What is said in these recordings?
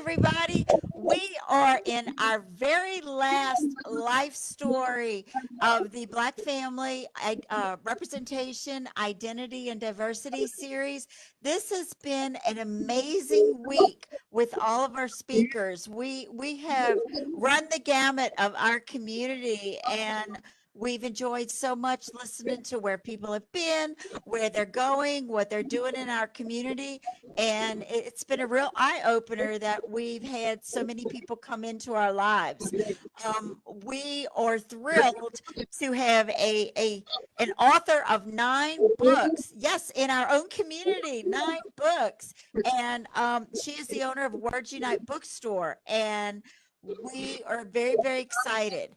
everybody. We are in our very last life story of the Black Family Representation, Identity, and Diversity series. This has been an amazing week with all of our speakers. We have run the gamut of our community, and we've enjoyed so much listening to where people have been, where they're going, what they're doing in our community. And it's been a real eye opener that we've had so many people come into our lives. We are thrilled to have an author of 9 books. Yes, in our own community, 9 books. And she is the owner of Words Unite Bookstore. And we are very, very excited.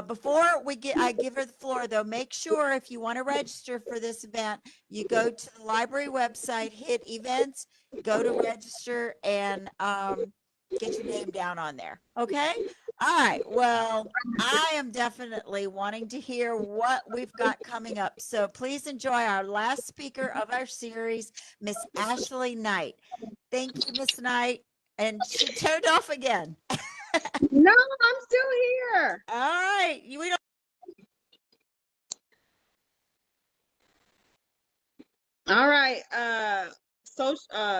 Before I give her the floor, though, make sure if you want to register for this event, you go to the library website, hit events, go to register, and get your name down on there. Okay? All right. Well, I am definitely wanting to hear what we've got coming up. So please enjoy our last speaker of our series, Miss Ashley Knight. Thank you, Miss Knight. And she turned off again. No, I'm still here. All right. We don't. All right.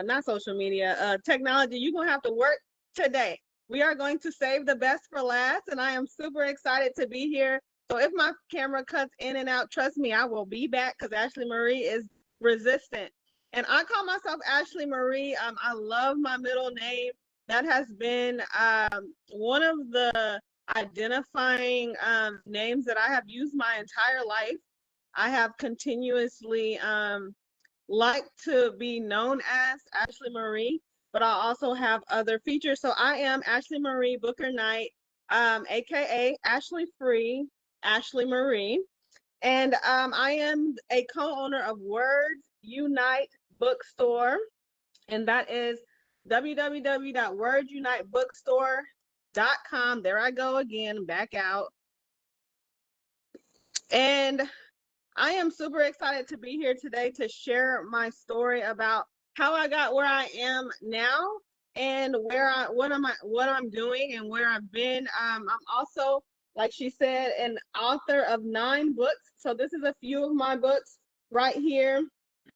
Not social media, technology. You're gonna have to work today. We are going to save the best for last, and I am super excited to be here. So if my camera cuts in and out, trust me, I will be back because Ashley Marie is resistant. And I call myself Ashley Marie. I love my middle name. That has been one of the identifying names that I have used my entire life. I have continuously liked to be known as Ashley Marie, but I also have other features. So I am Ashley Marie Booker Knight, aka Ashley Free, Ashley Marie. And I am a co-owner of Words Unite Bookstore, and that is www.wordsunitebookstore.com. There I go again, back out. And I am super excited to be here today to share my story about how I got where I am now and what I'm doing and where I've been. I'm also, like she said, an author of 9 books. So this is a few of my books right here.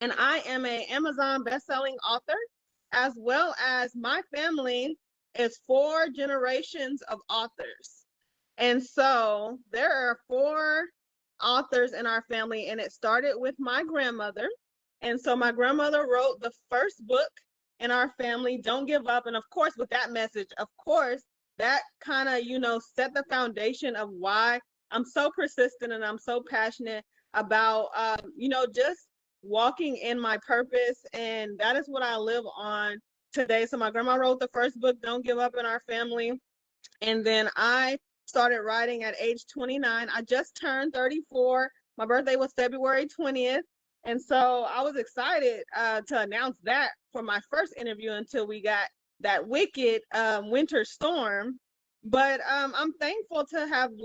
And I am an Amazon bestselling author, as well as my family is 4 generations of authors. And so there are 4 authors in our family, and it started with my grandmother. And so my grandmother wrote the first book in our family, Don't Give Up. And of course, with that message, of course, that kind of, set the foundation of why I'm so persistent and I'm so passionate about, just walking in my purpose. And that is what I live on today. So my grandma wrote the first book, Don't Give Up, in our family. And then I started writing at age 29. I just turned 34. My birthday was February 20th. And so I was excited to announce that for my first interview until we got that wicked winter storm. But I'm thankful to have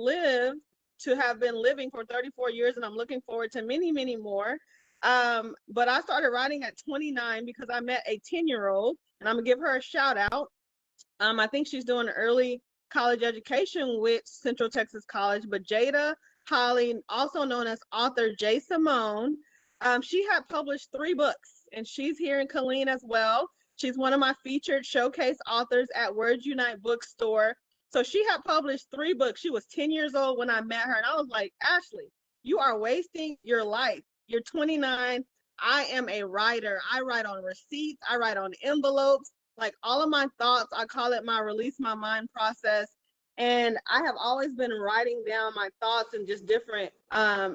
been living for 34 years, and I'm looking forward to many, many more. But I started writing at 29 because I met a 10-year-old, and I'm gonna give her a shout out. I think she's doing early college education with Central Texas College, but Jada Holly, also known as author J. Simone, she had published 3 books, and she's here in Killeen as well. She's one of my featured showcase authors at Words Unite Bookstore. So she had published 3 books. She was 10 years old when I met her, and I was like, Ashley, you are wasting your life. You're 29. I am a writer. I write on receipts. I write on envelopes. Like all of my thoughts, I call it my release my mind process. And I have always been writing down my thoughts and just different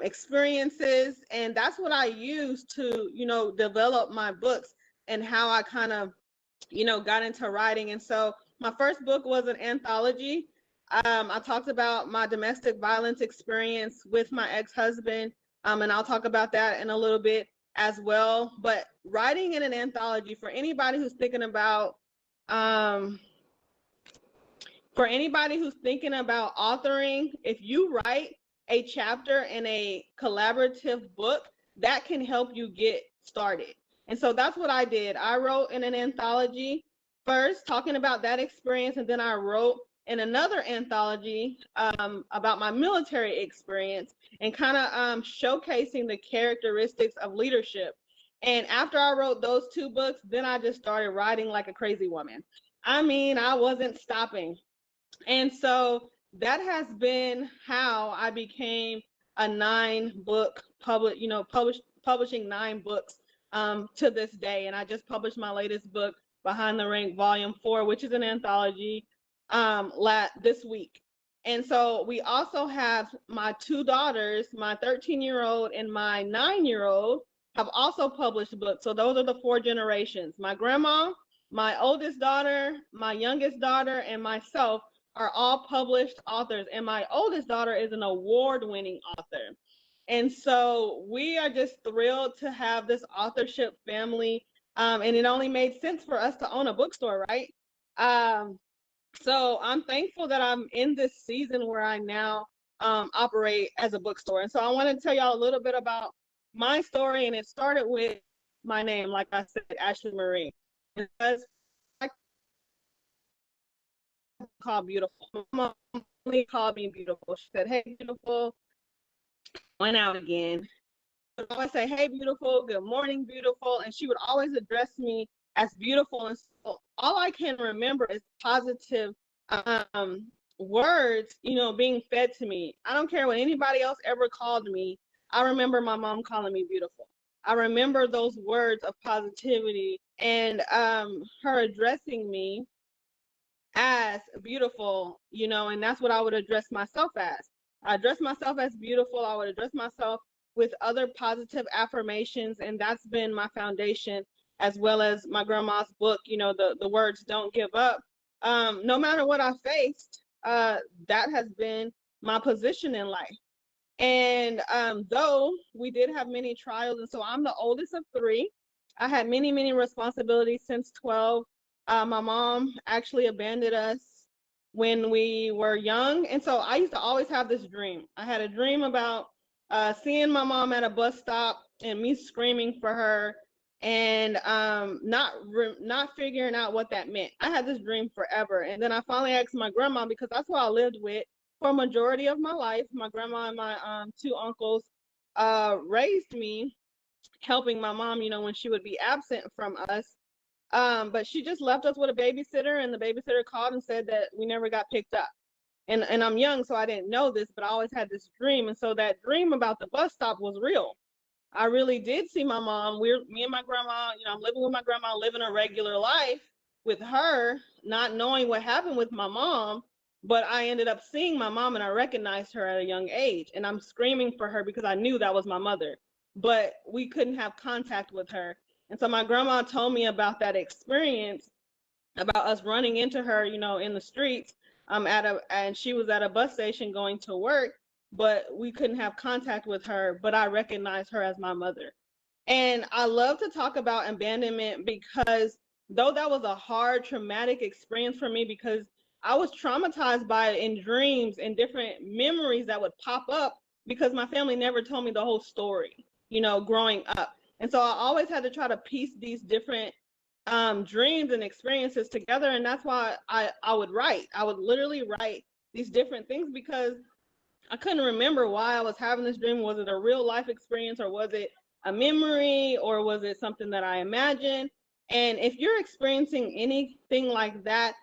experiences. And that's what I use to, develop my books and how I kind of, got into writing. And so my first book was an anthology. I talked about my domestic violence experience with my ex-husband. And I'll talk about that in a little bit as well. But writing in an anthology, for anybody who's thinking about authoring, if you write a chapter in a collaborative book, that can help you get started. And so that's what I did. I wrote in an anthology first talking about that experience, and then I wrote in another anthology about my military experience and kind of showcasing the characteristics of leadership. And after I wrote those two books, then I just started writing like a crazy woman. I mean, I wasn't stopping. And so that has been how I became a 9-book publishing 9 books to this day. And I just published my latest book, Behind the Rank Volume 4, which is an anthology, this week. And so we also have my 2 daughters, my 13-year-old and my 9-year-old, have also published books. So those are the 4 generations. My grandma, my oldest daughter, my youngest daughter, and myself are all published authors. And my oldest daughter is an award-winning author. And so we are just thrilled to have this authorship family. And it only made sense for us to own a bookstore, right? So I'm thankful that I'm in this season where I now operate as a bookstore. And so I want to tell y'all a little bit about my story. And it started with my name, like I said, Ashley Marie. Because I called beautiful. My mom called me beautiful. She said, "Hey, beautiful." Went out again. I would always say, "Hey, beautiful. Good morning, beautiful." And she would always address me as beautiful. And so all I can remember is positive words, being fed to me. I don't care what anybody else ever called me. I remember my mom calling me beautiful. I remember those words of positivity and her addressing me as beautiful, and that's what I would address myself as. I address myself as beautiful. I would address myself with other positive affirmations, and that's been my foundation, as well as my grandma's book, the words "Don't Give Up." No matter what I faced, that has been my position in life. And though we did have many trials, and so I'm the oldest of 3, I had many, many responsibilities since 12. My mom actually abandoned us when we were young. And so I used to always have this dream. I had a dream about seeing my mom at a bus stop and me screaming for her and not figuring out what that meant. I had this dream forever. And then I finally asked my grandma, because that's who I lived with for a majority of my life. My grandma and my 2 uncles raised me, helping my mom, when she would be absent from us. But she just left us with a babysitter, and the babysitter called and said that we never got picked up. And I'm young, so I didn't know this, but I always had this dream. And so that dream about the bus stop was real. I really did see my mom. Me and my grandma, I'm living with my grandma, living a regular life with her, not knowing what happened with my mom. But I ended up seeing my mom, and I recognized her at a young age. And I'm screaming for her because I knew that was my mother. But we couldn't have contact with her. And so my grandma told me about that experience, about us running into her, in the streets, and she was at a bus station going to work, but we couldn't have contact with her, but I recognized her as my mother. And I love to talk about abandonment because though that was a hard, traumatic experience for me, because I was traumatized by it in dreams and different memories that would pop up because my family never told me the whole story, growing up. And so I always had to try to piece these different dreams and experiences together. And that's why I would write. I would literally write these different things because I couldn't remember why I was having this dream. Was it a real life experience, or was it a memory, or was it something that I imagined? And if you're experiencing anything like that,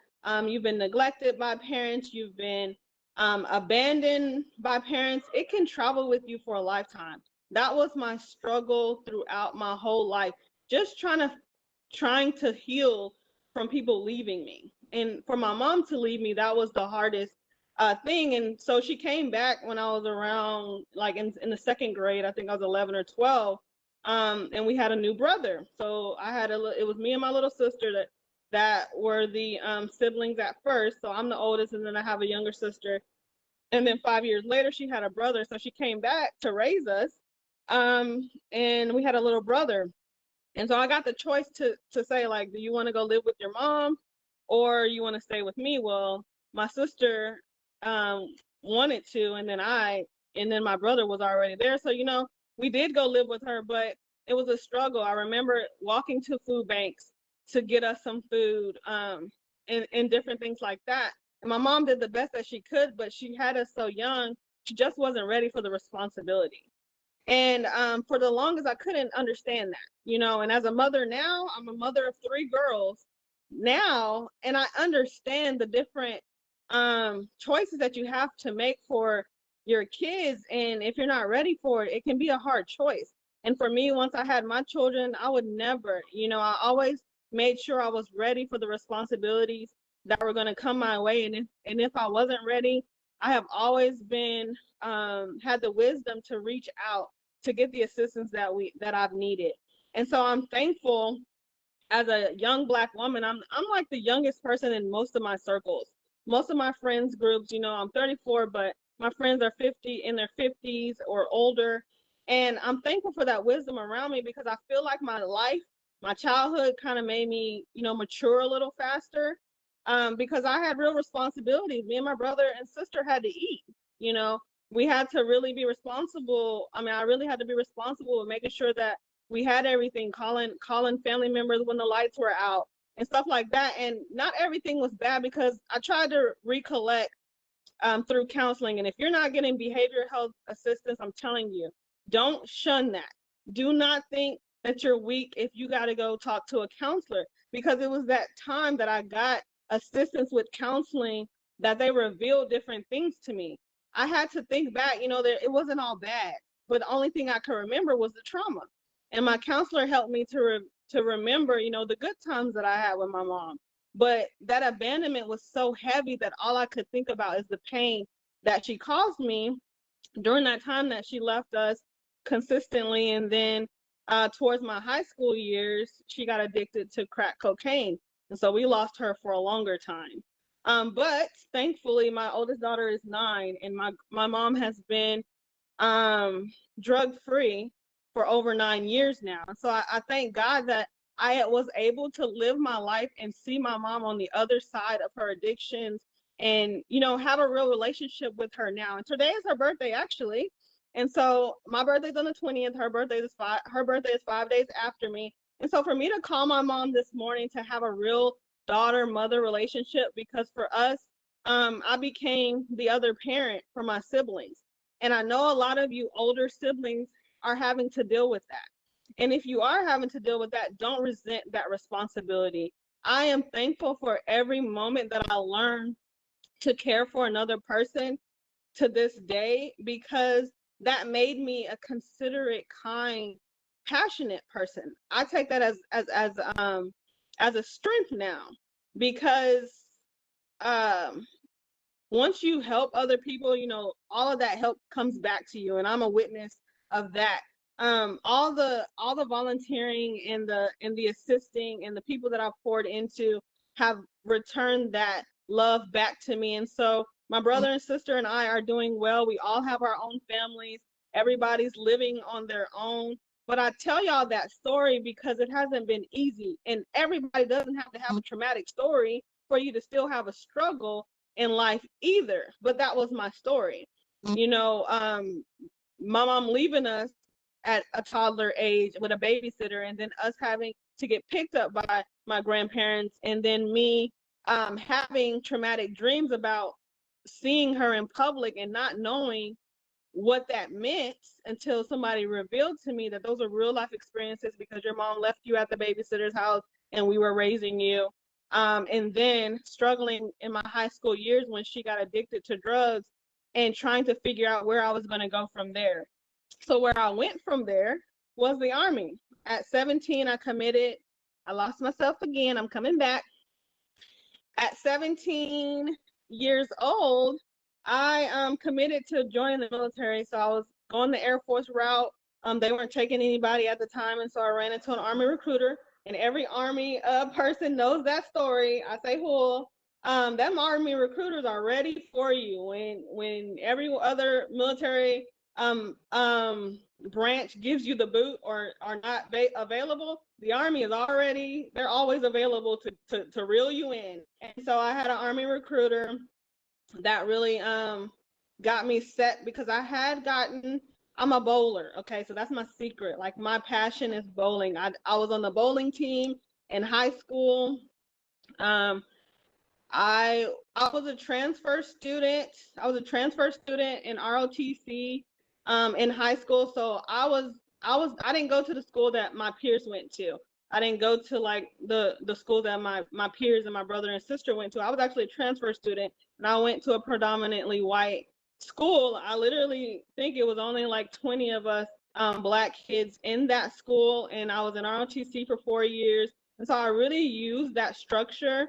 you've been neglected by parents, you've been abandoned by parents, it can travel with you for a lifetime. That was my struggle throughout my whole life, just trying to heal from people leaving me. And for my mom to leave me, that was the hardest thing. And so she came back when I was around, like in the 2nd grade. I think I was 11 or 12. And we had a new brother. So it was me and my little sister that were the siblings at first. So I'm the oldest, and then I have a younger sister. And then 5 years later, she had a brother. So she came back to raise us. And we had a little brother. And so I got the choice to say, like, do you want to go live with your mom, or you want to stay with me? Well, my sister wanted to, and then my brother was already there. So, we did go live with her, but it was a struggle. I remember walking to food banks to get us some food, and different things like that. And my mom did the best that she could, but she had us so young, she just wasn't ready for the responsibility. And for the longest, I couldn't understand that, you know. And as a mother now, I'm a mother of 3 girls now, and I understand the different choices that you have to make for your kids. And if you're not ready for it, it can be a hard choice. And for me, once I had my children, I would never, you know, I always made sure I was ready for the responsibilities that were going to come my way. And if I wasn't ready, I have always been had the wisdom to reach out to get the assistance that I've needed. And so I'm thankful as a young Black woman. I'm like the youngest person in most of my circles. Most of my friends groups, you know, I'm 34, but my friends are 50, in their 50s or older. And I'm thankful for that wisdom around me, because I feel like my life, my childhood kind of made me, you know, mature a little faster, because I had real responsibilities. Me and my brother and sister had to eat, you know. We had to really be responsible. I mean, I really had to be responsible with making sure that we had everything, calling family members when the lights were out and stuff like that. And not everything was bad, because I tried to recollect through counseling. And if you're not getting behavioral health assistance, I'm telling you, don't shun that. Do not think that you're weak if you got to go talk to a counselor, because it was that time that I got assistance with counseling that they revealed different things to me. I had to think back, you know, that it wasn't all bad, but the only thing I could remember was the trauma. And my counselor helped me to remember, you know, the good times that I had with my mom. But that abandonment was so heavy that all I could think about is the pain that she caused me during that time that she left us consistently. And then towards my high school years, she got addicted to crack cocaine. And so we lost her for a longer time. But thankfully, my oldest daughter is 9, and my mom has been drug free for over 9 years now. So I thank God that I was able to live my life and see my mom on the other side of her addictions, and, you know, have a real relationship with her now. And today is her birthday, actually. And so my birthday's on the 20th. Her birthday is 5 days after me. And so for me to call my mom this morning to have a real daughter-mother relationship, because for us, I became the other parent for my siblings. And I know a lot of you older siblings are having to deal with that. And if you are having to deal with that, don't resent that responsibility. I am thankful for every moment that I learned to care for another person to this day, because that made me a considerate, kind, passionate person. I take that as a strength now, because um once you help other people, you know, all of that help comes back to you. And I'm a witness of that. All the volunteering and the assisting and the people that I've poured into have returned that love back to me. And so my brother and sister and I are doing well. We all have our own families. Everybody's living on their own. But I tell y'all that story because it hasn't been easy. And everybody doesn't have to have a traumatic story for you to still have a struggle in life either. But that was my story. You know, my mom leaving us at a toddler age with a babysitter, and then us having to get picked up by my grandparents, and then me having traumatic dreams about seeing her in public and not knowing what that meant until somebody revealed to me that those are real life experiences, because your mom left you at the babysitter's house and we were raising you. And then struggling in my high school years when she got addicted to drugs and trying to figure out where I was going to go from there. So where I went from there was the Army. At 17, I committed. I lost myself again. I'm coming back. At 17 years old, I committed to joining the military. So I was going the Air Force route. They weren't taking anybody at the time, and so I ran into an Army recruiter. And every Army person knows that story. I say, "Who?" Them Army recruiters are ready for you when every other military branch gives you the boot or are not available. The Army is already, they're always available to reel you in. And so I had an Army recruiter that really got me set, because I'm a bowler. Okay, so that's my secret. Like, my passion is bowling. I was on the bowling team, In high school, um, I was a transfer student. I was a transfer student in ROTC in high school. So I didn't go to the school that my peers went to. I didn't go to like the school that my peers and my brother and sister went to. I was actually a transfer student, and I went to a predominantly white school. I literally think it was only like 20 of us Black kids in that school, and I was in ROTC for 4 years. And so I really used that structure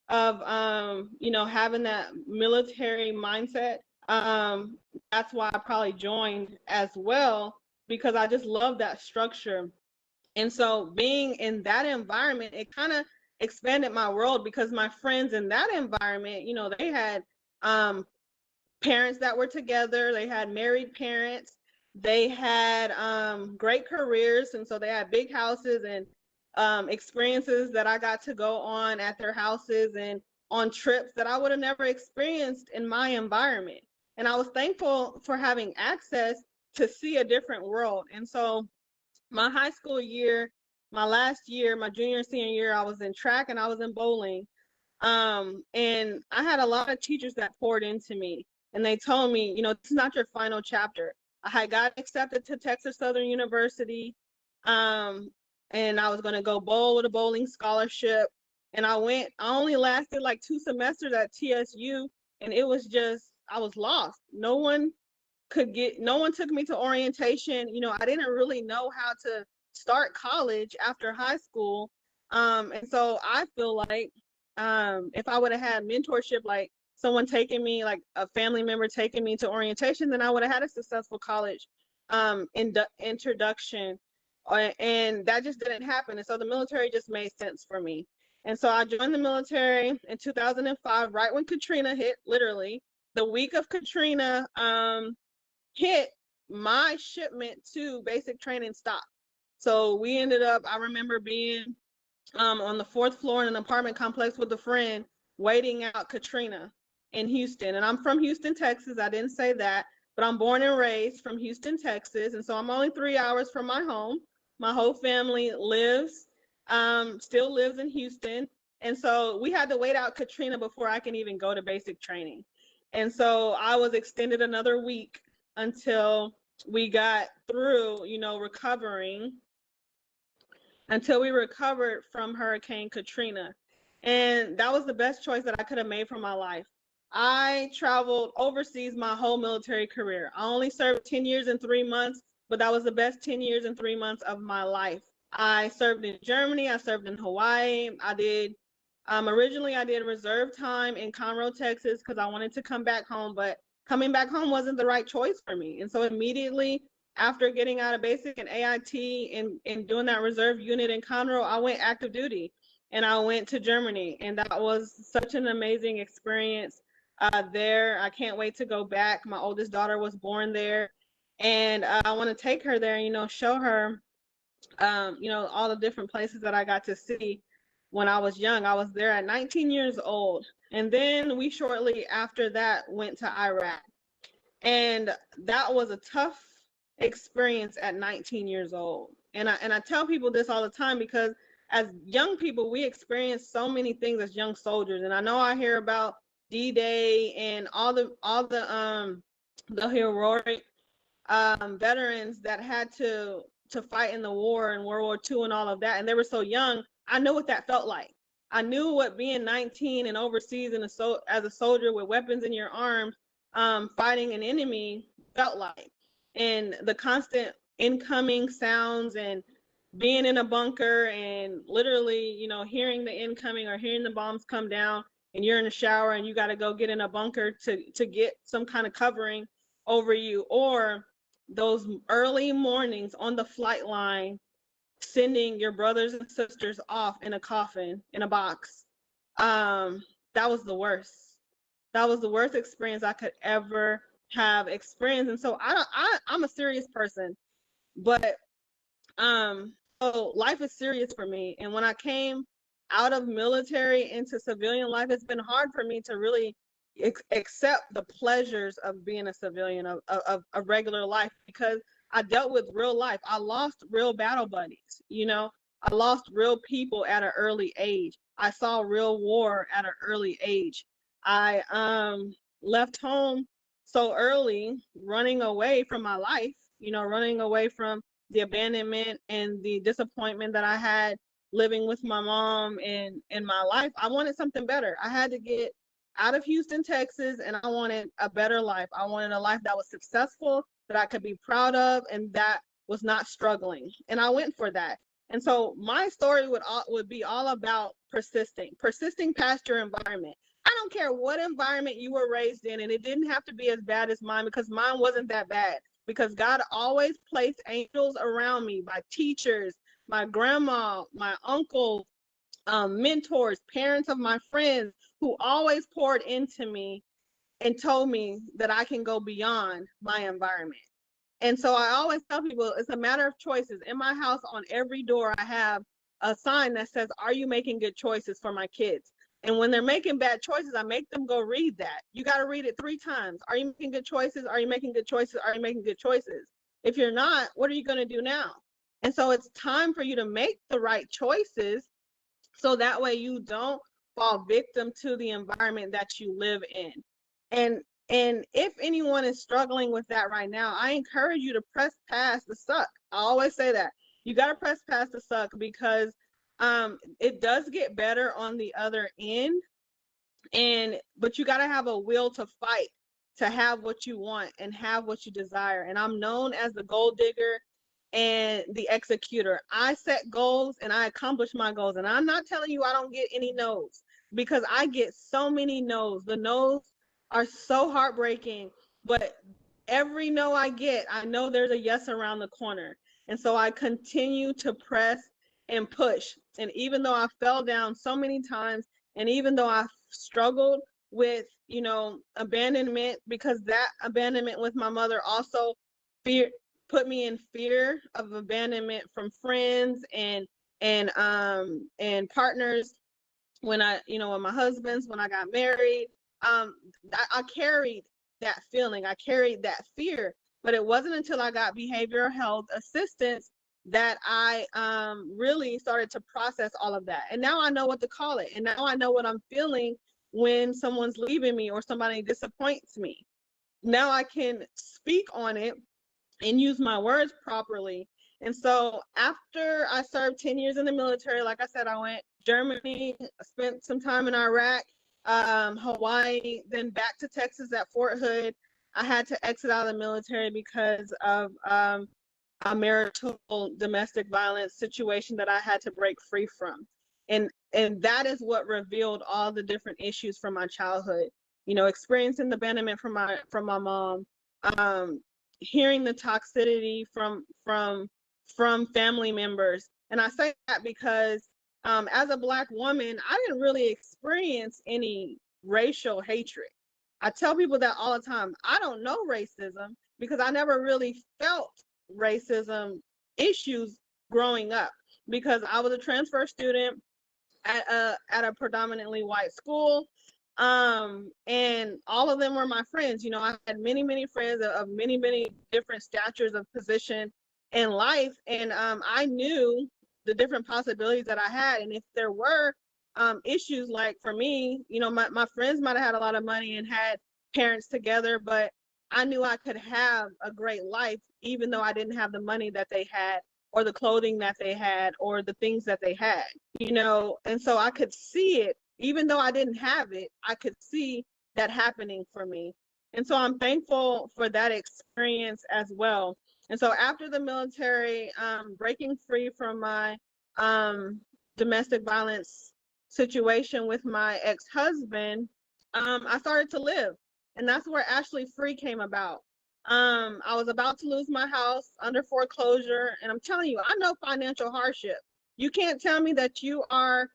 of having that military mindset. That's why I probably joined as well, because I just love that structure. And so being in that environment, it kind of expanded my world, because my friends in that environment, they had parents that were together, they had married parents, they had great careers, and so they had big houses and experiences that I got to go on at their houses and on trips that I would have never experienced in my environment. And I was thankful for having access to see a different world. And so my high school year, my last year, my junior and senior year, I was in track and I was in bowling. And I had a lot of teachers that poured into me, and they told me, this is not your final chapter. I had got accepted to Texas Southern University. And I was going to go bowl with a bowling scholarship. And I only lasted like 2 semesters at TSU, and it was just, I was lost. No one took me to orientation. I didn't really know how to start college after high school. And so I feel like if I would have had mentorship, like someone taking me, like a family member taking me to orientation, then I would have had a successful college introduction. And that just didn't happen. And so the military just made sense for me. And so I joined the military in 2005, right when Katrina hit, literally. The week of Katrina hit, my shipment to basic training stopped. So we ended up, I remember being on the 4th floor in an apartment complex with a friend, waiting out Katrina in Houston. And I'm from Houston, Texas. I didn't say that, but I'm born and raised from Houston, Texas. And so I'm only 3 hours from my home. My whole family still lives in Houston. And so we had to wait out Katrina before I can even go to basic training. And so I was extended another week until we got through, recovering, until we recovered from Hurricane Katrina. And that was the best choice that I could have made for my life. I traveled overseas my whole military career. I only served 10 years and 3 months, but that was the best 10 years and 3 months of my life. I served in Germany. I served in Hawaii. Originally I did reserve time in Conroe, Texas, because I wanted to come back home, but coming back home wasn't the right choice for me. And so immediately after getting out of basic and AIT and doing that reserve unit in Conroe, I went active duty and I went to Germany. And that was such an amazing experience there. I can't wait to go back. My oldest daughter was born there. And I want to take her there, show her, all the different places that I got to see when I was young. I was there at 19 years old. And then we shortly after that went to Iraq. And that was a tough experience at 19 years old. And I tell people this all the time, because as young people, we experience so many things as young soldiers. And I know I hear about D-Day and all the heroic veterans that had to fight in the war and World War II and all of that. And they were so young. I know what that felt like. I knew what being 19 and overseas as a soldier with weapons in your arms, fighting an enemy felt like. And the constant incoming sounds and being in a bunker and literally, hearing the incoming or hearing the bombs come down, and you're in the shower and you got to go get in a bunker to get some kind of covering over you, or those early mornings on the flight line, sending your brothers and sisters off in a coffin, in a box. That was the worst. That was the worst experience I could ever have experienced. And so I'm a serious person, but so life is serious for me. And when I came out of military into civilian life, it's been hard for me to really accept the pleasures of being a civilian, of regular life, because I dealt with real life. I lost real battle buddies. I lost real people at an early age. I saw real war at an early age. I left home so early, running away from my life, running away from the abandonment and the disappointment that I had living with my mom and in my life. I wanted something better. I had to get out of Houston, Texas, and I wanted a better life. I wanted a life that was successful, that I could be proud of, and that was not struggling. And I went for that. And so my story would be all about persisting past your environment. I don't care what environment you were raised in, and it didn't have to be as bad as mine, because mine wasn't that bad. Because God always placed angels around me, my teachers, my grandma, my uncle, mentors, parents of my friends, who always poured into me and told me that I can go beyond my environment. And so I always tell people it's a matter of choices. In my house, on every door, I have a sign that says, "Are you making good choices for my kids?" And when they're making bad choices, I make them go read that. You got to read it 3 times. Are you making good choices? Are you making good choices? Are you making good choices? If you're not, what are you going to do now? And so it's time for you to make the right choices, so that way you don't fall victim to the environment that you live in. And if anyone is struggling with that right now, I encourage you to press past the suck. I always say that. You got to press past the suck, because it does get better on the other end. But you got to have a will to fight, to have what you want and have what you desire. And I'm known as the gold digger and the executor. I set goals and I accomplish my goals. And I'm not telling you I don't get any no's, because I get so many no's. The no's are so heartbreaking, but every no I get, I know there's a yes around the corner. And so I continue to press and push. And even though I fell down so many times, and even though I struggled with, abandonment, because that abandonment with my mother also put me in fear of abandonment from friends and partners. When when my husbands, when I got married, I carried that feeling, I carried that fear. But it wasn't until I got behavioral health assistance that I really started to process all of that. And now I know what to call it. And now I know what I'm feeling when someone's leaving me or somebody disappoints me. Now I can speak on it and use my words properly. And so after I served 10 years in the military, like I said, I went Germany, spent some time in Iraq, Hawaii, then back to Texas at Fort Hood. I had to exit out of the military because of a marital domestic violence situation that I had to break free from. And that is what revealed all the different issues from my childhood. Experiencing the abandonment from my mom, hearing the toxicity from family members. And I say that because as a Black woman, I didn't really experience any racial hatred. I tell people that all the time. I don't know racism because I never really felt racism issues growing up, because I was a transfer student at a predominantly white school. And all of them were my friends. I had many friends of many different statures of position in life. And I knew the different possibilities that I had. And if there were issues, like for me, my friends might have had a lot of money and had parents together, but I knew I could have a great life even though I didn't have the money that they had, or the clothing that they had, or the things that they had, and so I could see it. Even though I didn't have it, I could see that happening for me. And so I'm thankful for that experience as well. And so after the military, breaking free from my domestic violence situation with my ex-husband, I started to live. And that's where Ashley Free came about. I was about to lose my house under foreclosure. And I'm telling you, I know financial hardship. You can't tell me that you are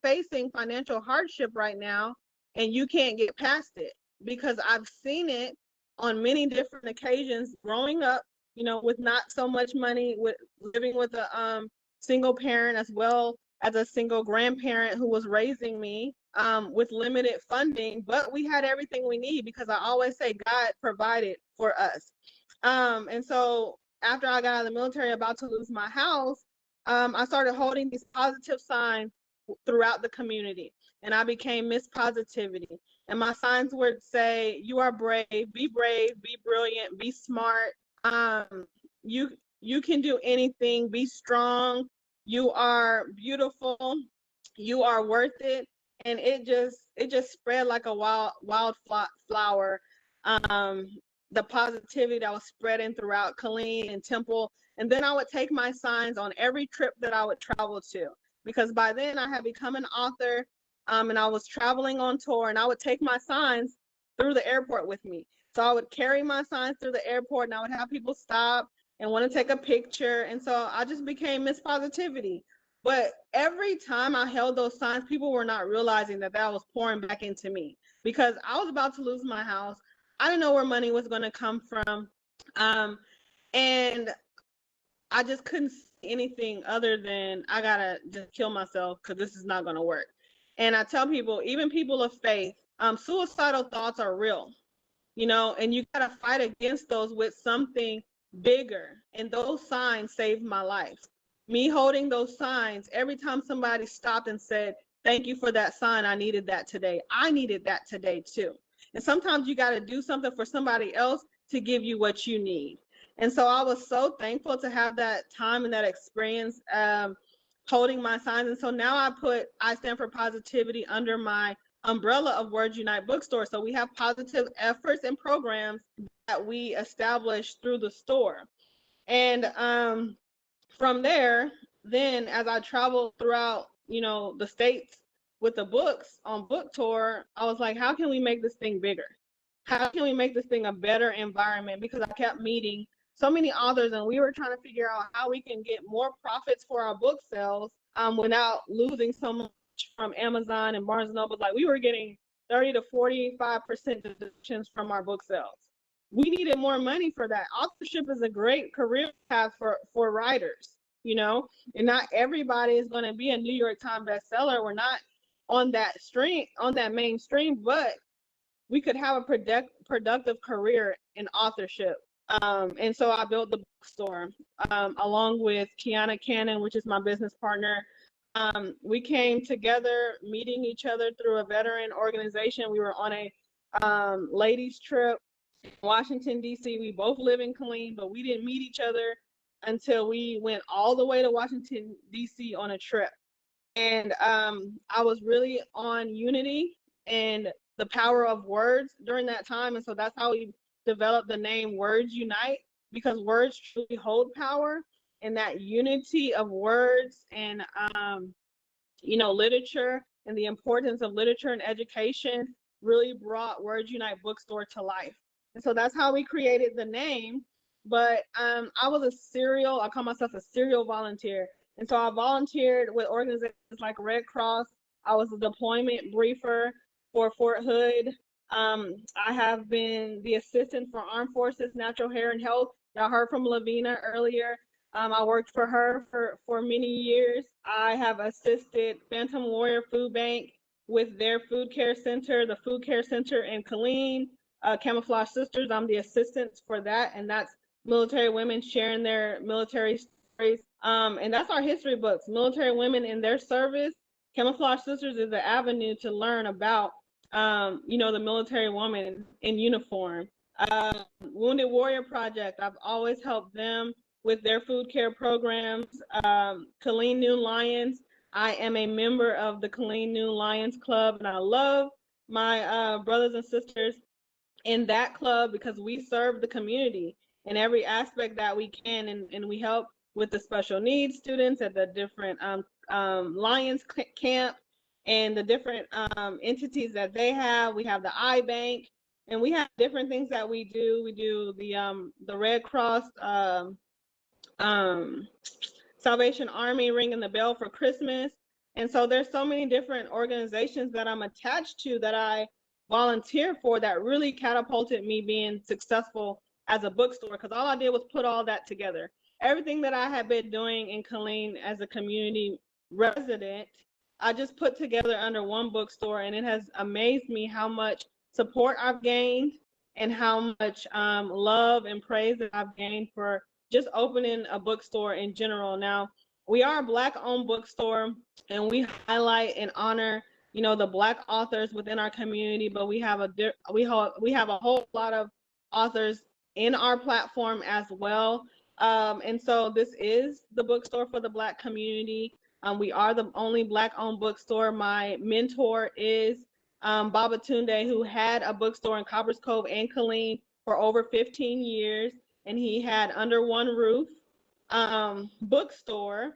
facing financial hardship right now and you can't get past it, because I've seen it on many different occasions growing up, with not so much money, with living with a single parent as well as a single grandparent who was raising me with limited funding, but we had everything we need, because I always say God provided for us. And so after I got out of the military, about to lose my house, I started holding these positive signs throughout the community, and I became Miss Positivity. And my signs would say, "You are brave, be brilliant, be smart. Um, you you can do anything. Be strong. You are beautiful. You are worth it." And it just spread like a flower. Um, the positivity that was spreading throughout Killeen and Temple. And then I would take my signs on every trip that I would travel to, because by then I had become an author, and I was traveling on tour, and I would take my signs through the airport with me. So I would carry my signs through the airport, and I would have people stop and want to take a picture. And so I just became Miss Positivity. But every time I held those signs, people were not realizing that that was pouring back into me, because I was about to lose my house. I didn't know where money was going to come from. Um, and I just couldn't see anything other than I gotta just kill myself because this is not gonna work. And I tell people, even people of faith, suicidal thoughts are real, and you gotta fight against those with something bigger. And those signs saved my life. Me holding those signs, every time somebody stopped and said, "Thank you for that sign. I needed that today." I needed that today too. And sometimes you gotta do something for somebody else to give you what you need. And so I was so thankful to have that time and that experience, holding my signs. And so now I stand for positivity under my umbrella of Words Unite Bookstore. So we have positive efforts and programs that we establish through the store. And from there, then as I traveled throughout, the states with the books on book tour, I was like, how can we make this thing bigger? How can we make this thing a better environment? Because I kept meeting so many authors, and we were trying to figure out how we can get more profits for our book sales, without losing so much from Amazon and Barnes and Noble. Like, we were getting 30 to 45% deductions from our book sales. We needed more money for that. Authorship is a great career path for writers, and not everybody is going to be a New York Times bestseller. We're not on that mainstream, but we could have a productive career in authorship. And so I built the bookstore, along with Kiana Cannon, which is my business partner. We came together, meeting each other through a veteran organization. We were on a ladies trip in Washington, D.C. We both live in Killeen, but we didn't meet each other until we went all the way to Washington, D.C. on a trip. And I was really on unity and the power of words during that time. And so that's how we developed the name Words Unite, because words truly hold power. And that unity of words and, literature, and the importance of literature and education really brought Words Unite Bookstore to life. And so that's how we created the name. But I call myself a serial volunteer. And so I volunteered with organizations like Red Cross. I was a deployment briefer for Fort Hood. I have been the assistant for Armed Forces, Natural Hair and Health. Y'all heard from Lavina earlier. I worked for her for many years. I have assisted Phantom Warrior Food Bank with their food care center, the food care center in Killeen, Camouflage Sisters. I'm the assistant for that, and that's military women sharing their military stories. And that's our history books, military women in their service. Camouflage Sisters is an avenue to learn about, the military woman in uniform. Wounded Warrior Project, I've always helped them with their food care programs. Killeen New Lions, I am a member of the Killeen New Lions Club, and I love my brothers and sisters in that club because we serve the community in every aspect that we can, and we help with the special needs students at the different Lions camp and the different entities that they have. We have the eye bank, and we have different things that we do. We do the Red Cross, Salvation Army ringing the bell for Christmas. And so there's so many different organizations that I'm attached to that I volunteer for that really catapulted me being successful as a bookstore, because all I did was put all that together. Everything that I had been doing in Killeen as a community resident, I just put together under one bookstore, and it has amazed me how much support I've gained and how much love and praise that I've gained for just opening a bookstore in general. Now, we are a Black-owned bookstore, and we highlight and honor, the Black authors within our community. But we have a whole lot of authors in our platform as well. And so this is the bookstore for the Black community. We are the only Black-owned bookstore. My mentor is Baba Tunde, who had a bookstore in Coppers Cove and Killeen for over 15 years, and he had Under One Roof bookstore.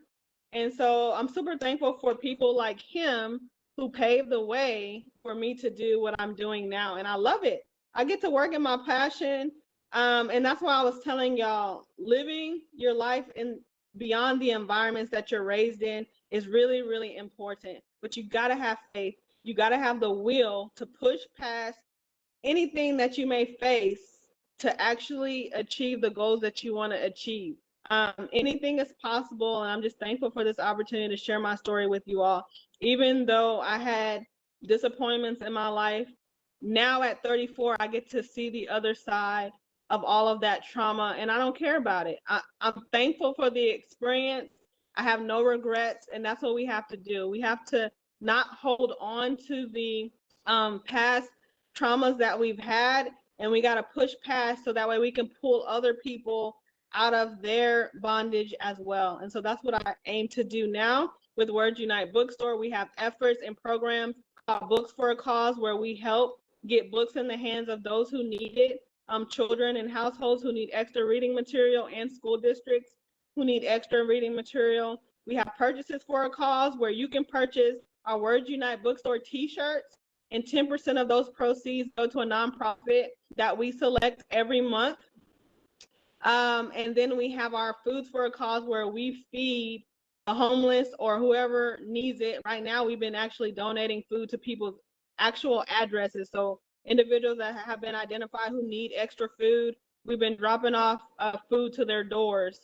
And so I'm super thankful for people like him who paved the way for me to do what I'm doing now. And I love it. I get to work in my passion. And that's why I was telling y'all, living your life in beyond the environments that you're raised in is really, really important. But you got to have faith. You got to have the will to push past anything that you may face to actually achieve the goals that you want to achieve. Anything is possible, and I'm just thankful for this opportunity to share my story with you all. Even though I had disappointments in my life, now at 34, I get to see the other side of all of that trauma, and I don't care about it. I'm thankful for the experience. I have no regrets, and that's what we have to do. We have to not hold on to the past traumas that we've had, and we got to push past so that way we can pull other people out of their bondage as well. And so that's what I aim to do now with Words Unite Bookstore. We have efforts and programs called Books for a Cause, where we help get books in the hands of those who need it, children and households who need extra reading material, and school districts who need extra reading material. We have Purchases for a Cause, where you can purchase our Words Unite Bookstore t-shirts, and 10% of those proceeds go to a nonprofit that we select every month. And then we have our Foods for a Cause, where we feed the homeless or whoever needs it. Right now, we've been actually donating food to people's actual addresses. So individuals that have been identified who need extra food, we've been dropping off food to their doors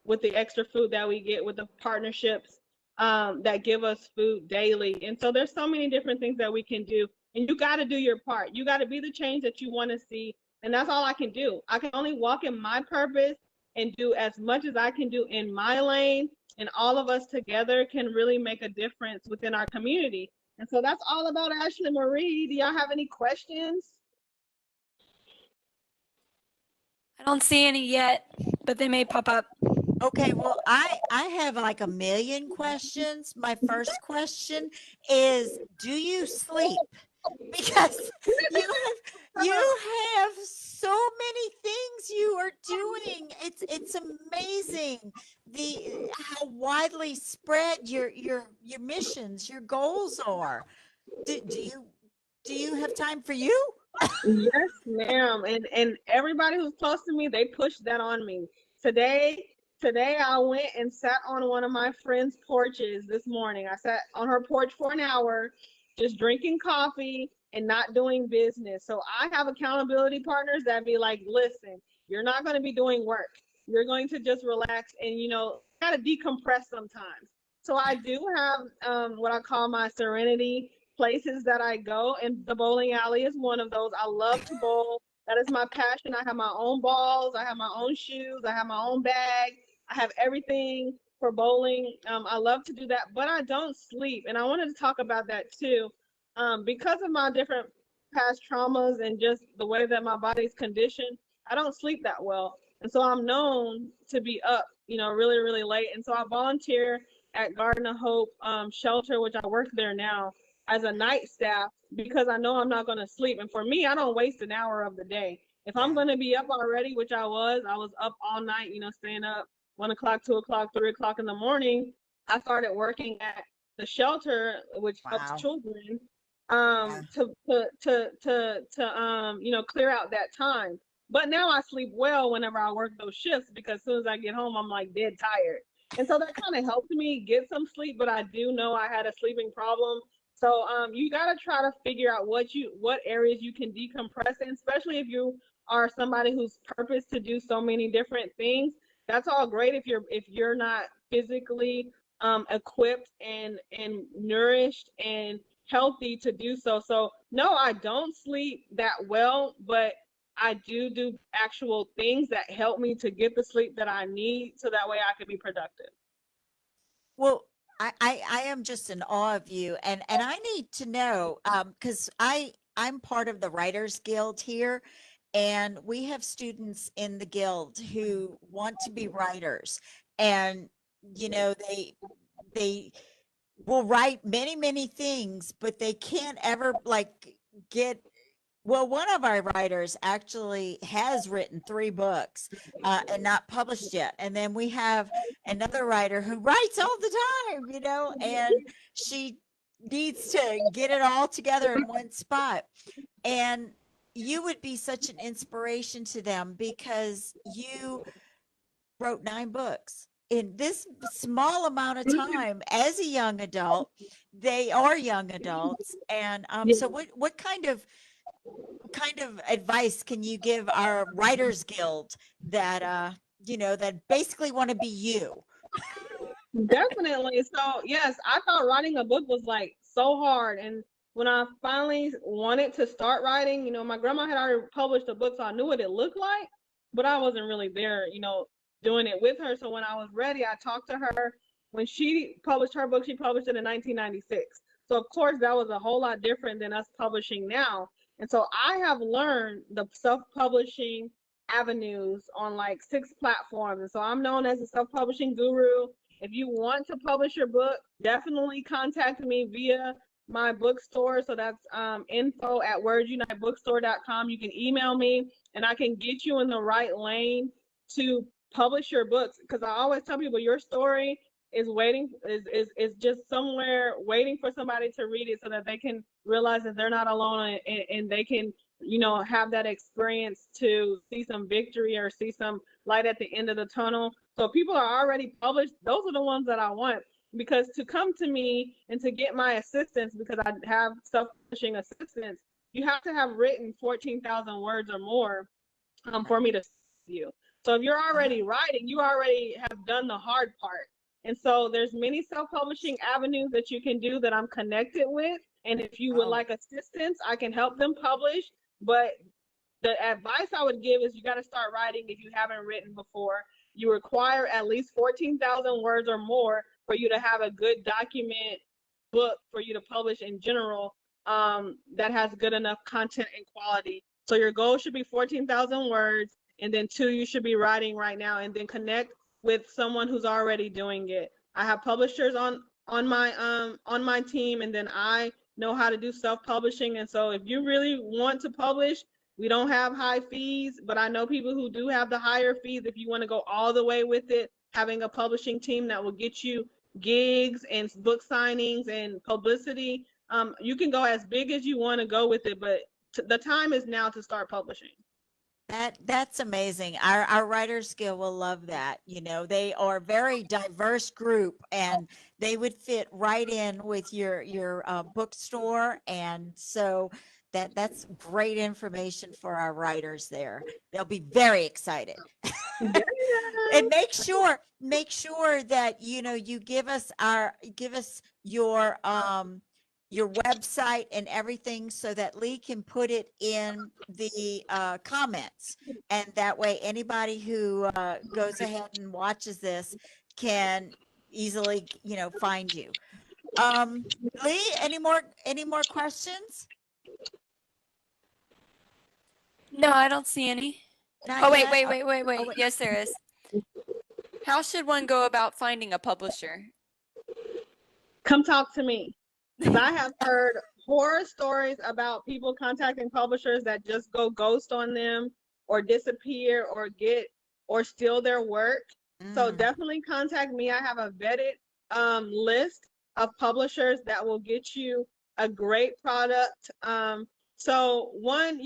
with the extra food that we get with the partnerships that give us food daily. And so there's so many different things that we can do. And you got to do your part. You got to be the change that you want to see. And that's all I can do. I can only walk in my purpose and do as much as I can do in my lane. And all of us together can really make a difference within our community. And so that's all about Ashley Marie. Do y'all have any questions? I don't see any yet, but they may pop up. Okay, well, I have like a million questions. My first question is, do you sleep? Because you have so many things you are doing. It's amazing how widely spread your missions, your goals are. Do you have time for you? Yes, ma'am. And everybody who's close to me, they pushed that on me. Today I went and sat on one of my friend's porches this morning. I sat on her porch for an hour, just drinking coffee and not doing business. So I have accountability partners that be like, listen, you're not going to be doing work. You're going to just relax and, kind of decompress sometimes. So I do have what I call my serenity places that I go, and the bowling alley is one of those. I love to bowl. That is my passion. I have my own balls. I have my own shoes. I have my own bag. I have everything for bowling. I love to do that, but I don't sleep. And I wanted to talk about that too. Because of my different past traumas and just the way that my body's conditioned, I don't sleep that well. And so I'm known to be up, really, really late. And so I volunteer at Garden of Hope shelter, which I work there now as a night staff, because I know I'm not going to sleep. And for me, I don't waste an hour of the day. If I'm going to be up already, which I was up all night, staying up 1 o'clock, 2 o'clock, 3 o'clock in the morning. I started working at the shelter, which helps children, to clear out that time. But now I sleep well whenever I work those shifts, because as soon as I get home, I'm like dead tired. And so that kind of helped me get some sleep, but I do know I had a sleeping problem. So you got to try to figure out what areas you can decompress in, especially if you are somebody whose purpose to do so many different things. That's all great if you're not physically equipped and nourished and healthy to do so. So no, I don't sleep that well, but I do actual things that help me to get the sleep that I need, so that way I can be productive. Well, I am just in awe of you, and I need to know, because I'm part of the Writers Guild here, and we have students in the guild who want to be writers, and they will write many things, but they can't ever like get. Well, one of our writers actually has written 3 books and not published yet. And then we have another writer who writes all the time, and she needs to get it all together in one spot. And you would be such an inspiration to them because you wrote 9 books in this small amount of time as a young adult. They are young adults. And so what kind of advice can you give our writers guild that that basically want to be you? Definitely. So yes, I thought writing a book was like so hard. And when I finally wanted to start writing, my grandma had already published a book, so I knew what it looked like, but I wasn't really there, doing it with her. So when I was ready, I talked to her. When she published her book, she published it in 1996. So of course that was a whole lot different than us publishing now. And so I have learned the self-publishing avenues on like 6 platforms. And so I'm known as a self-publishing guru. If you want to publish your book, definitely contact me via my bookstore. So that's info at wordsunitebookstore.com. You can email me and I can get you in the right lane to publish your books. Because I always tell people your story is waiting, is just somewhere waiting for somebody to read it so that they can realize that they're not alone, and they can, have that experience to see some victory or see some light at the end of the tunnel. So people are already published. Those are the ones that I want, because to come to me and to get my assistance, because I have self-publishing assistance, you have to have written 14,000 words or more for me to you. So if you're already writing, you already have done the hard part. And so there's many self-publishing avenues that you can do that I'm connected with. And if you would like assistance, I can help them publish. But the advice I would give is you got to start writing if you haven't written before. You require at least 14,000 words or more for you to have a good document book for you to publish in general, that has good enough content and quality. So your goal should be 14,000 words, and then 2, you should be writing right now, and then connect with someone who's already doing it. I have publishers on my team, and then I know how to do self-publishing. And so if you really want to publish, we don't have high fees, but I know people who do have the higher fees. If you want to go all the way with it, having a publishing team that will get you gigs and book signings and publicity, you can go as big as you want to go with it, but the time is now to start publishing. That's amazing. Our writers guild will love that. They are a very diverse group, and they would fit right in with your bookstore. And so that's great information for our writers there. They'll be very excited. And make sure that you give us your website and everything so that Lee can put it in the comments, and that way anybody who goes ahead and watches this can easily find you. Lee, any more questions? No, I don't see any. Not Oh, wait, yet? wait, Oh, wait, wait, wait. wait. Yes, there is. How should one go about finding a publisher? Come talk to me. Because I have heard horror stories about people contacting publishers that just go ghost on them or disappear or steal their work. So definitely contact me. I have a vetted list of publishers that will get you a great product. So one,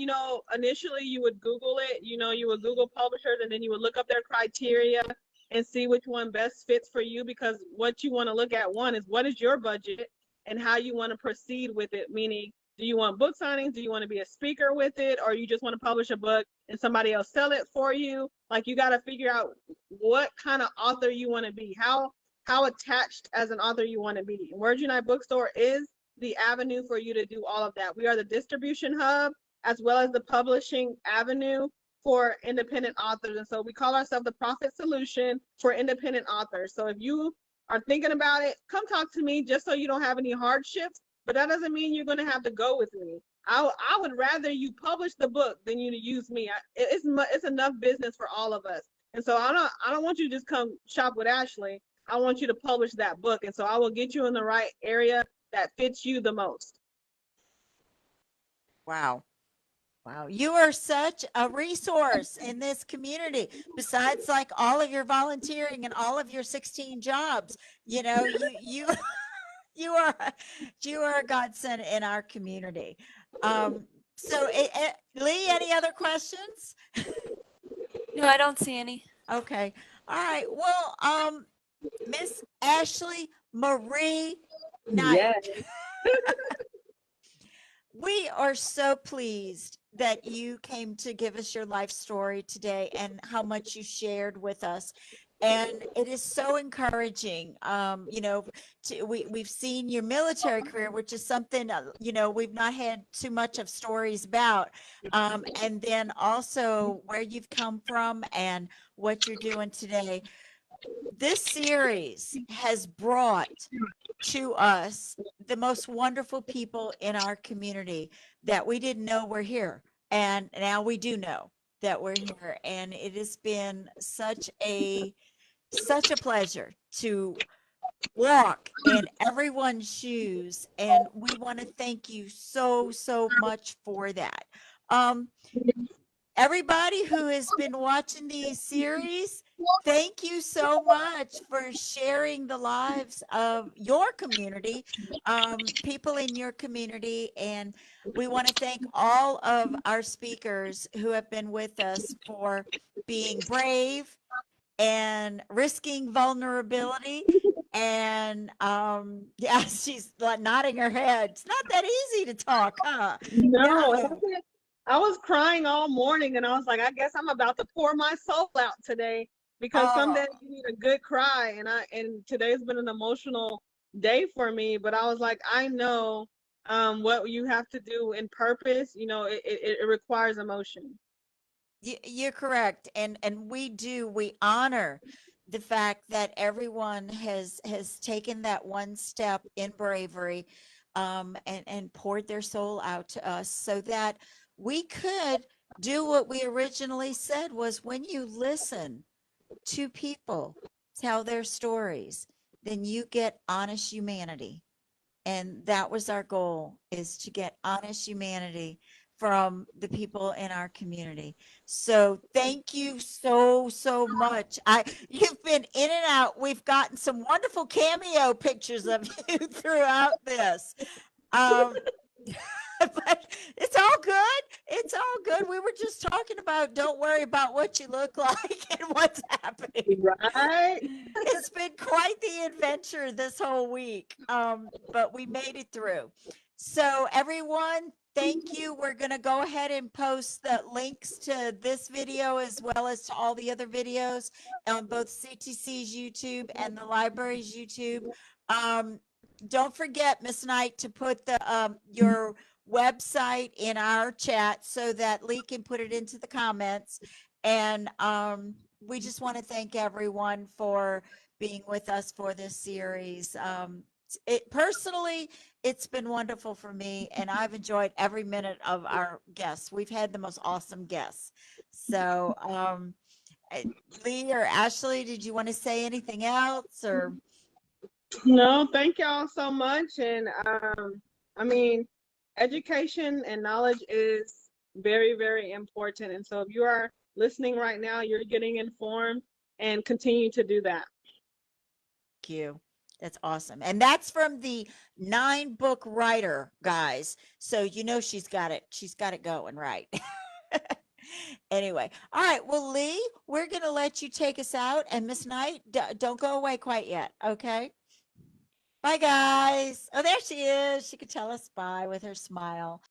initially you would Google it, you would Google publishers, and then you would look up their criteria and see which one best fits for you, because what you want to look at, one, is what is your budget and how you want to proceed with it. Meaning, do you want book signings? Do you want to be a speaker with it? Or you just want to publish a book and somebody else sell it for you? Like, you got to figure out what kind of author you want to be, how attached as an author you want to be. Words Unite Bookstore is the avenue for you to do all of that. We are the distribution hub as well as the publishing avenue for independent authors. And so we call ourselves the profit solution for independent authors. So if you are thinking about it, come talk to me just so you don't have any hardships. But that doesn't mean you're going to have to go with me. I would rather you publish the book than you to use me. It's enough business for all of us. And so I don't want you to just come shop with Ashley. I want you to publish that book. And so I will get you in the right area that fits you the most. Wow. Wow, you are such a resource in this community. Besides, like all of your volunteering and all of your 16 jobs, you know, you you are you are a godsend in our community. So, Lee, any other questions? No, I don't see any. Okay, all right. Well, Miss Ashley Marie Knight. Yes. We are so pleased that you came to give us your life story today and how much you shared with us. And it is so encouraging. You know, we've seen your military career, which is something, you know, we've not had too much of stories about. And then also where you've come from and what you're doing today. This series has brought to us the most wonderful people in our community that we didn't know were here. And now we do know that we're here. And it has been such a pleasure to walk in everyone's shoes. And we want to thank you so much for that. Everybody who has been watching these series, thank you so much for sharing the lives of your community, people in your community. And we want to thank all of our speakers who have been with us for being brave and risking vulnerability. And yeah, she's nodding her head. It's not that easy to talk, huh? No, I was crying all morning and I was like, I guess I'm about to pour my soul out today because some days you need a good cry. And today's been an emotional day for me, but I was like, I know what you have to do in purpose, you know, it requires emotion. You're correct. And we honor the fact that everyone has taken that one step in bravery, and poured their soul out to us so that we could do what we originally said was when you listen to people tell their stories, then you get honest humanity. And that was our goal, is to get honest humanity from the people in our community. So thank you so much. You've been in and out. We've gotten some wonderful cameo pictures of you throughout this. Um, but it's all good. It's all good. We were just talking about don't worry about what you look like and what's happening. Right? It's been quite the adventure this whole week, but we made it through. So everyone, thank you. We're going to go ahead and post the links to this video as well as to all the other videos on both CTC's YouTube and the library's YouTube. Don't forget, Miss Knight, to put your website in our chat so that Lee can put it into the comments. And we just want to thank everyone for being with us for this series. Personally, it's been wonderful for me, and I've enjoyed every minute of our guests. We've had the most awesome guests. So, Lee or Ashley, did you want to say anything else? Or No, thank y'all so much. And I mean, education and knowledge is very important. And so if you are listening right now, you're getting informed, and continue to do that. thank you. That's awesome. And that's from the 9-book writer, guys. So you know she's got it. She's got it going right. Anyway, all right. Well, Lee, we're going to let you take us out. And Miss Knight, don't go away quite yet. Okay. Bye, guys. Oh, there she is. She could tell us bye with her smile.